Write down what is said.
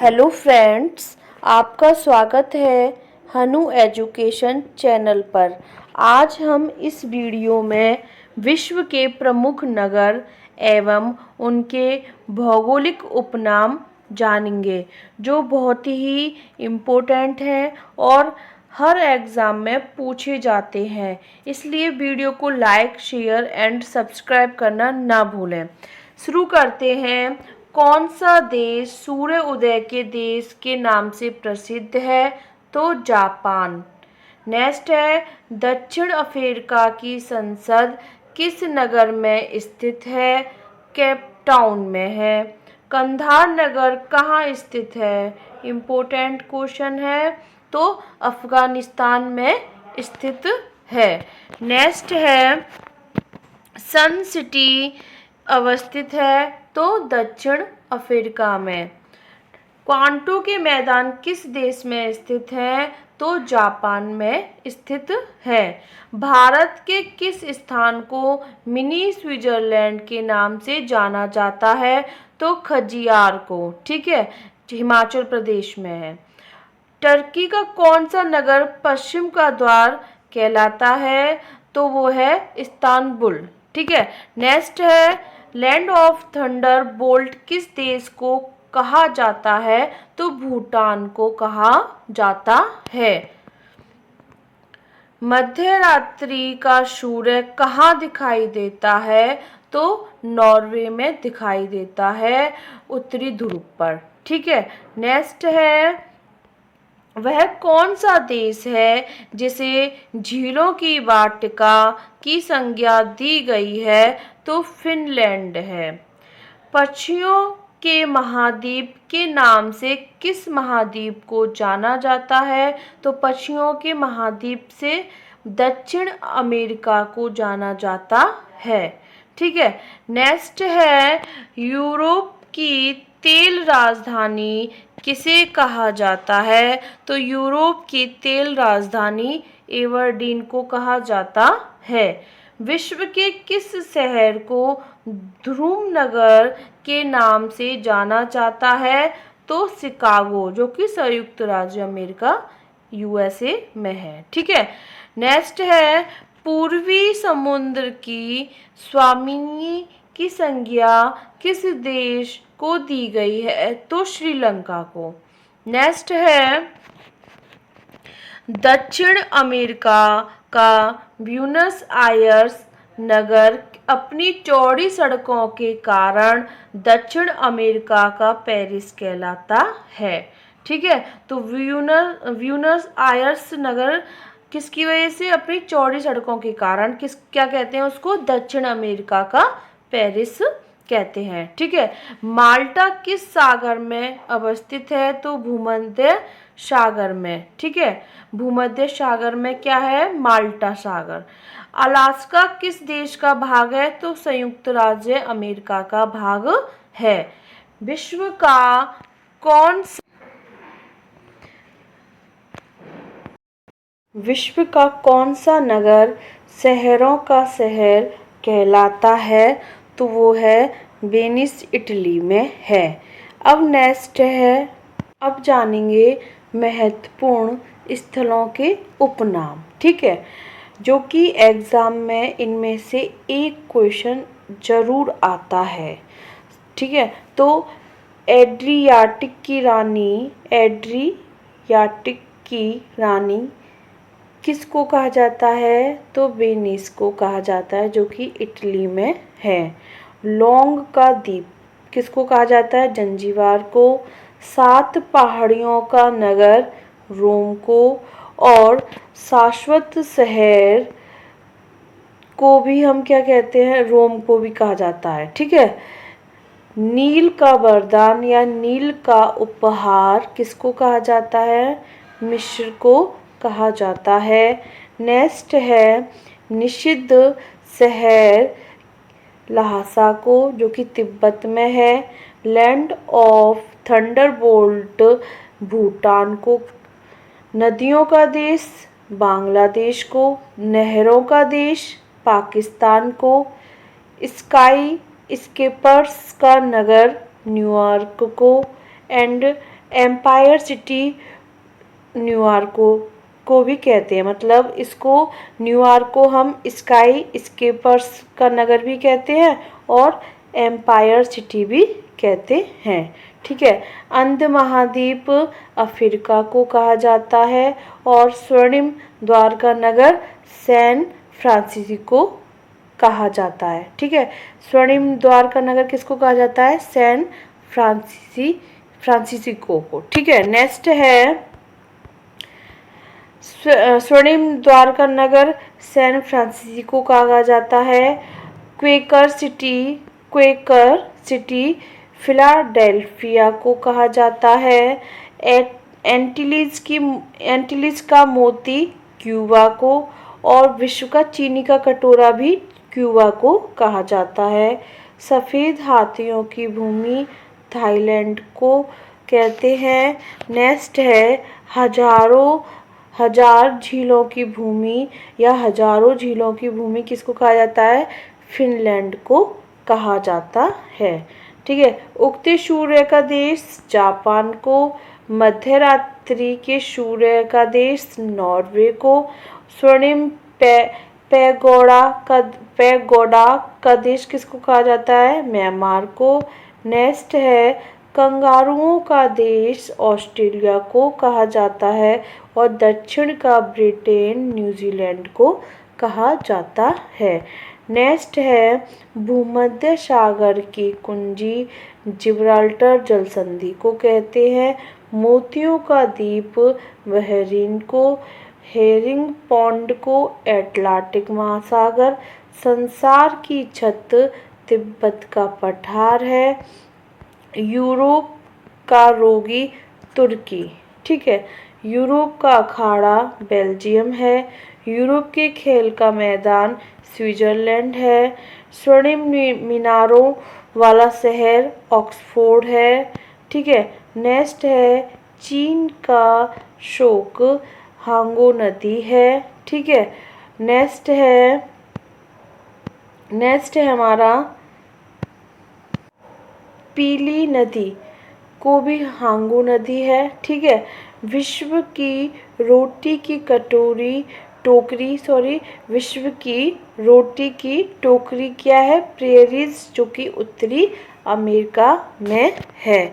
Hello friends, आपका स्वागत है हनु एजुकेशन चैनल पर। आज हम इस वीडियो में विश्व के प्रमुख नगर एवं उनके भौगोलिक उपनाम जानेंगे, जो बहुत ही इम्पोर्टेंट हैं और हर एग्ज़ाम में पूछे जाते हैं। इसलिए वीडियो को लाइक, शेयर एंड सब्सक्राइब करना ना भूलें। शुरू करते हैं। कौन सा देश सूर्य उदय के देश के नाम से प्रसिद्ध है? तो जापान। नेक्स्ट है, दक्षिण अफ्रीका की संसद किस नगर में स्थित है? केप टाउन में है। कंधार नगर कहाँ स्थित है? इम्पोर्टेंट क्वेश्चन है, तो अफगानिस्तान में स्थित है। नेक्स्ट है, सन सिटी अवस्थित है? तो दक्षिण अफ्रीका में। क्वांटो के मैदान किस देश में स्थित है? तो जापान में स्थित है। भारत के किस स्थान को मिनी स्विट्जरलैंड के नाम से जाना जाता है? तो खजियार को। ठीक है, हिमाचल प्रदेश में है। टर्की का कौन सा नगर पश्चिम का द्वार कहलाता है? तो वो है इस्तांबुल। ठीक है। नेक्स्ट है, लैंड ऑफ थंडर बोल्ट किस देश को कहा जाता है? तो भूटान को कहा जाता है। मध्य रात्रि का सूर्य कहाँ दिखाई देता है? तो नॉर्वे में दिखाई देता है, उत्तरी ध्रुव पर। ठीक है। नेक्स्ट है, वह कौन सा देश है जिसे झीलों की वाटिका की संज्ञा दी गई है? तो फिनलैंड है। पक्षियों के महाद्वीप के नाम से किस महाद्वीप को जाना जाता है? तो पक्षियों के महाद्वीप से दक्षिण अमेरिका को जाना जाता है। ठीक है। नेक्स्ट है, यूरोप की तेल राजधानी किसे कहा जाता है? तो यूरोप की तेल राजधानी एबरडीन को कहा जाता है। विश्व के किस शहर को ध्रुव नगर के नाम से जाना जाता है? तो शिकागो, जो कि संयुक्त राज्य अमेरिका यूएसए में है। ठीक है। नेक्स्ट है, पूर्वी समुद्र की स्वामिनी की संज्ञा किस देश को दी गई है? तो श्रीलंका को। नेक्स्ट है, दक्षिण अमेरिका का ब्यूनस आयर्स नगर अपनी चौड़ी सड़कों के कारण दक्षिण अमेरिका का पेरिस कहलाता है। ठीक है। तो ब्यूनस आयर्स नगर किसकी वजह से? अपनी चौड़ी सड़कों के कारण। क्या कहते हैं उसको? दक्षिण अमेरिका का पेरिस कहते हैं। ठीक है। माल्टा किस सागर में अवस्थित है? तो भूमध्य सागर में। ठीक है। भूमध्य सागर में क्या है? माल्टा सागर। अलास्का किस देश का भाग है? तो संयुक्त राज्य अमेरिका का भाग है। विश्व का कौन सा नगर शहरों का शहर कहलाता है? तो वो है वेनिस, इटली में है। अब नेक्स्ट है, अब जानेंगे महत्वपूर्ण स्थलों के उपनाम। ठीक है, जो कि एग्ज़ाम में इनमें से एक क्वेश्चन ज़रूर आता है। ठीक है। तो एड्रियाटिक की रानी किसको कहा जाता है? तो वेनिस को कहा जाता है, जो कि इटली में है। लौंग का द्वीप किसको कहा जाता है? जंजीबार को। 7 पहाड़ियों का नगर रोम को। और शाश्वत शहर को भी हम क्या कहते हैं? रोम को भी कहा जाता है। ठीक है। नील का वरदान या नील का उपहार किसको कहा जाता है? मिस्र को कहा जाता है। नेक्स्ट है, निषिद्ध शहर लहासा को, जो कि तिब्बत में है। लैंड ऑफ थंडरबोल्ट भूटान को। नदियों का देश बांग्लादेश को। नहरों का देश पाकिस्तान को। स्काई स्केपर्स का नगर न्यूयॉर्क को। एंड एम्पायर सिटी न्यूयॉर्क को भी कहते हैं, मतलब इसको न्यूयॉर्क को हम स्काई स्केपर्स का नगर भी कहते हैं और एम्पायर सिटी भी कहते हैं। ठीक है, अंध महाद्वीप अफ्रीका को कहा जाता है और स्वर्णिम द्वार का नगर सैन फ्रांसिस्को कहा जाता है। ठीक है, स्वर्णिम द्वार का नगर किसको कहा जाता है? सैन फ्रांसिस्को को। ठीक है, नेक्स्ट है स्वर्णिम द्वार का नगर सैन फ्रांसिस्को कहा जाता है। क्वेकर सिटी फिलाडेल्फिया को कहा जाता है। एंटिलीज का मोती क्यूबा को, और विश्व का चीनी का कटोरा भी क्यूबा को कहा जाता है। सफ़ेद हाथियों की भूमि थाईलैंड को कहते हैं। नेक्स्ट है हजार झीलों की भूमि या हजारों झीलों की भूमि किसको कहा जाता है? फिनलैंड को कहा जाता है। ठीक है, उगते सूर्य का देश जापान को, मध्य रात्रि के सूर्य का देश नॉर्वे को, स्वर्णिम पैगोडा का देश किसको कहा जाता है? म्यांमार को। नेक्स्ट है कंगारुओं का देश ऑस्ट्रेलिया को कहा जाता है और दक्षिण का ब्रिटेन न्यूजीलैंड को कहा जाता है। नेक्स्ट है भूमध्य सागर की कुंजी जिब्राल्टर जलसंधि को कहते हैं। मोतियों का द्वीप बहरीन को, हेरिंग पॉन्ड को एटलांटिक महासागर, संसार की छत तिब्बत का पठार है, यूरोप का रोगी तुर्की। ठीक है, यूरोप का अखाड़ा बेल्जियम है, यूरोप के खेल का मैदान स्विट्जरलैंड है, स्वर्णिम मीनारों वाला शहर ऑक्सफोर्ड है। ठीक है, नेक्स्ट है चीन का शोक हांगो नदी है। ठीक है, नेक्स्ट है हमारा पीली नदी को भी हांगो नदी है। ठीक है, विश्व की रोटी की टोकरी क्या है? प्रेरीज, जो कि उत्तरी अमेरिका में है।